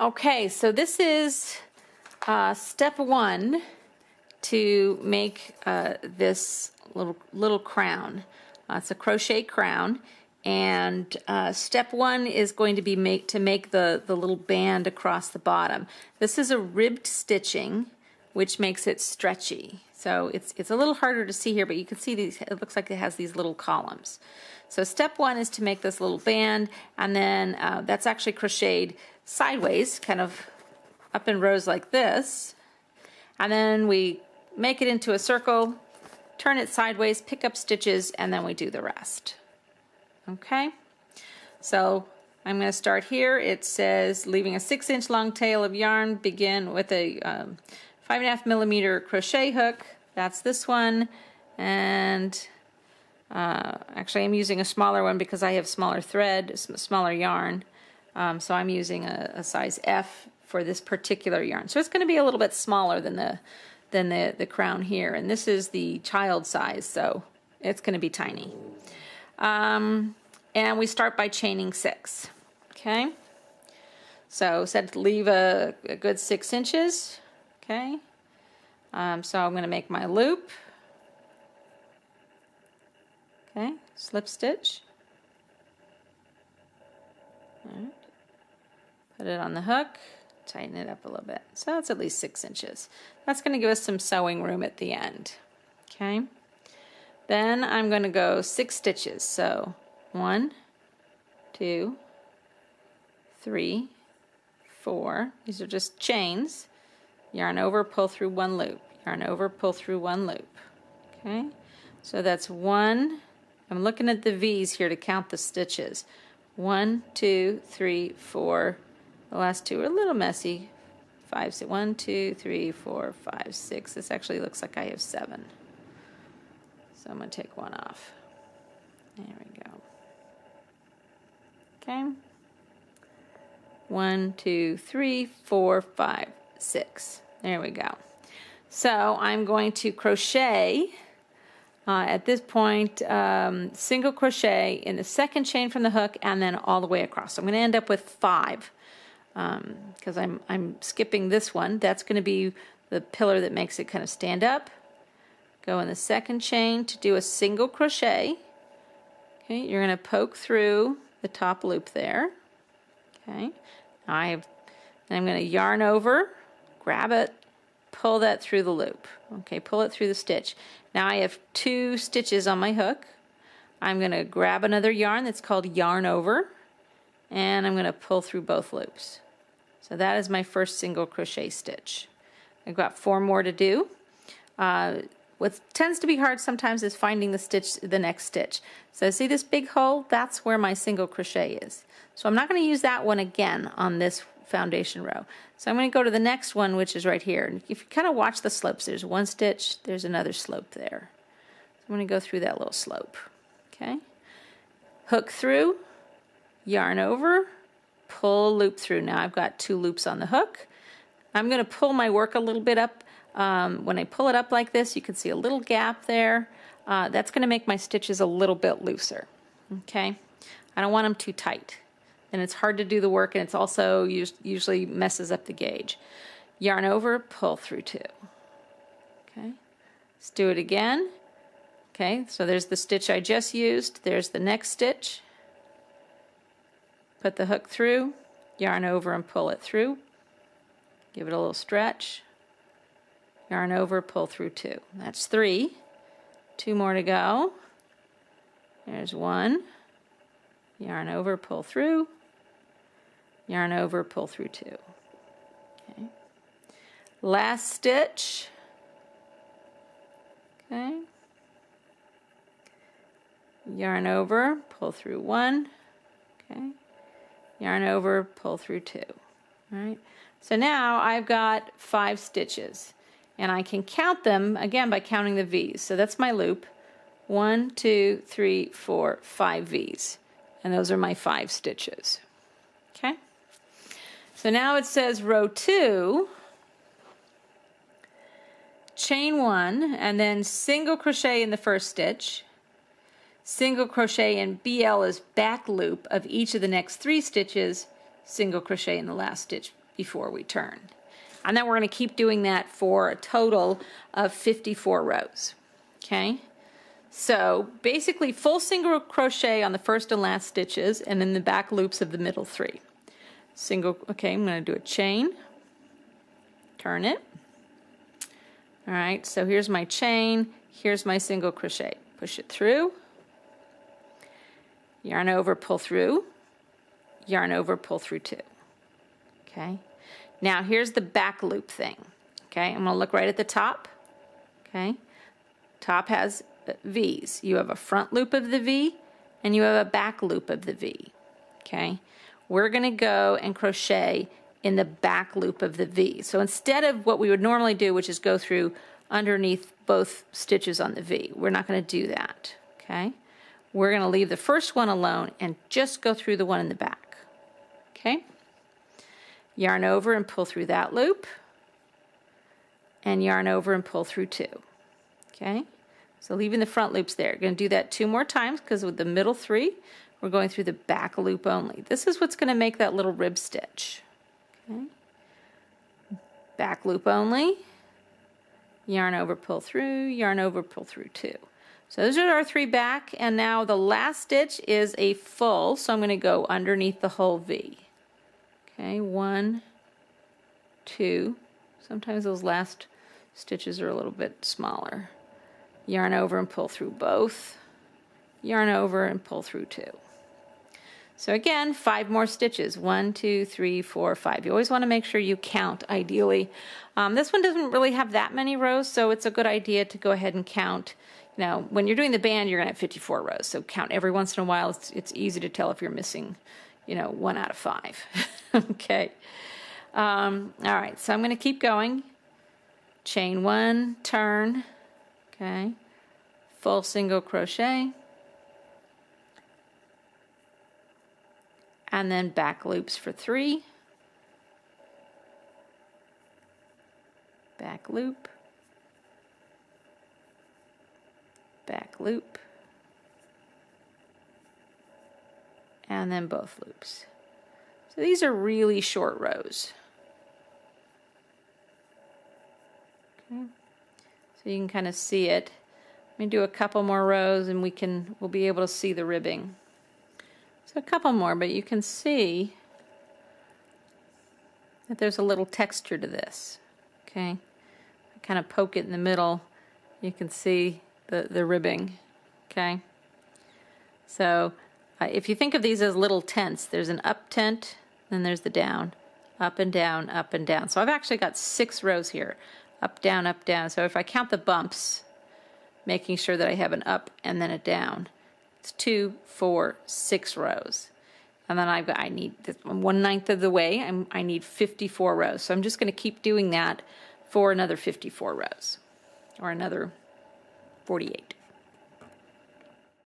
Okay, so this is step one to make this little crown. It's a crochet crown, and step one is going to be to make the little band across the bottom. This is a ribbed stitching, which makes it stretchy. So it's a little harder to see here, but you can see these. It looks like it has these little columns. So step one is to make this little band, and then that's actually crocheted sideways, kind of up in rows like this. And then we make it into a circle, turn it sideways, pick up stitches, and then we do the rest. Okay, so I'm going to start here. It says, leaving a 6-inch long tail of yarn, begin with a 5.5 millimeter crochet hook. That's this one. And actually I'm using a smaller one because I have smaller thread, smaller yarn. So I'm using a size F for this particular yarn. So it's going to be a little bit smaller than the crown here. And this is the child size, so it's going to be tiny. And we start by chaining 6. Okay. So said to leave a good 6 inches. Okay. So I'm going to make my loop. Okay, slip stitch. All right. Put it on the hook, tighten it up a little bit. So that's at least 6 inches. That's going to give us some sewing room at the end. Okay. Then I'm going to go 6 stitches. So 1, 2, 3, 4. These are just chains. Yarn over, pull through 1 loop. Yarn over, pull through 1 loop. Okay. So that's 1. I'm looking at the V's here to count the stitches. 1, 2, 3, 4. The last 2 are a little messy. 5, 6. 1, 2, 3, 4, 5, 6. This actually looks like I have 7. So I'm going to take 1 off. There we go. Okay. 1, 2, 3, 4, 5, 6. There we go. So I'm going to crochet. At this point, single crochet in the second chain from the hook and then all the way across. So I'm going to end up with 5 because I'm skipping this one. That's going to be the pillar that makes it kind of stand up. Go in the second chain to do a single crochet. Okay, you're going to poke through the top loop there. Okay, I'm going to yarn over, grab it, pull that through the loop. Okay, pull it through the stitch. Now I have 2 stitches on my hook. I'm going to grab another yarn that's called yarn over, and I'm going to pull through both loops. So that is my first single crochet stitch. I've got 4 more to do. What tends to be hard sometimes is finding the next stitch. So see this big hole? That's where my single crochet is. So I'm not going to use that one again on this foundation row. So I'm going to go to the next one, which is right here. And if you kind of watch the slopes, there's 1 stitch, there's another slope there. So I'm going to go through that little slope. Okay. Hook through, yarn over, pull, loop through. Now I've got 2 loops on the hook. I'm going to pull my work a little bit up. When I pull it up like this, you can see a little gap there. That's going to make my stitches a little bit looser. Okay. I don't want them too tight. And it's hard to do the work, and it's also usually messes up the gauge. Yarn over, pull through 2. Okay, let's do it again. Okay, so there's the stitch I just used. There's the next stitch. Put the hook through, yarn over and pull it through. Give it a little stretch. Yarn over, pull through 2. That's 3. 2 more to go. There's 1. Yarn over, pull through. Yarn over, pull through 2. Okay. Last stitch. Okay. Yarn over, pull through 1. Okay. Yarn over, pull through 2. All right. So now I've got 5 stitches, and I can count them again by counting the V's. So that's my loop. 1, 2, 3, 4, 5 V's. And those are my 5 stitches. Okay. So now it says row 2, chain 1, and then single crochet in the first stitch, single crochet in BL is back loop of each of the next 3 stitches, single crochet in the last stitch before we turn. And then we're going to keep doing that for a total of 54 rows. Okay? So basically full single crochet on the first and last stitches and then the back loops of the middle 3. Single, okay, I'm going to do a chain, turn it. All right, so here's my chain, here's my single crochet. Push it through, yarn over, pull through, yarn over, pull through 2. Okay, now here's the back loop thing. Okay, I'm going to look right at the top. Okay, top has V's. You have a front loop of the V and you have a back loop of the V. Okay, we're going to go and crochet in the back loop of the V. So instead of what we would normally do, which is go through underneath both stitches on the V, we're not going to do that. Okay, we're going to leave the first one alone and just go through the one in the back. Okay, yarn over and pull through that loop and yarn over and pull through 2. Okay, so leaving the front loops there. Going to do that 2 more times because with the middle 3 we're going through the back loop only. This is what's going to make that little rib stitch. Okay, back loop only, yarn over, pull through, yarn over, pull through 2. So those are our 3 back, and now the last stitch is a full, so I'm going to go underneath the whole V. Okay, 1, 2. Sometimes those last stitches are a little bit smaller. Yarn over and pull through both, yarn over and pull through 2. So again, 5 more stitches. 1, 2, 3, 4, 5. You always want to make sure you count, ideally. This one doesn't really have that many rows, so it's a good idea to go ahead and count. You know, when you're doing the band, you're going to have 54 rows, so count every once in a while. It's easy to tell if you're missing, you know, 1 out of 5. Okay. All right, so I'm going to keep going. Chain 1, turn. Okay. Full single crochet. And then back loops for 3, back loop, back loop, and then both loops. So these are really short rows. Okay. So you can kind of see it. Let me do a couple more rows and we'll be able to see the ribbing. So a couple more, but you can see that there's a little texture to this. Okay, I kind of poke it in the middle. You can see the ribbing. Okay, so if you think of these as little tents, there's an up tent, then there's the down, up and down, up and down. So I've actually got 6 rows here, up, down, up, down. So if I count the bumps, making sure that I have an up and then a down, it's 2, 4, 6 rows. And then I need 1/9 of the way, I need 54 rows. So I'm just going to keep doing that for another 54 rows, or another 48.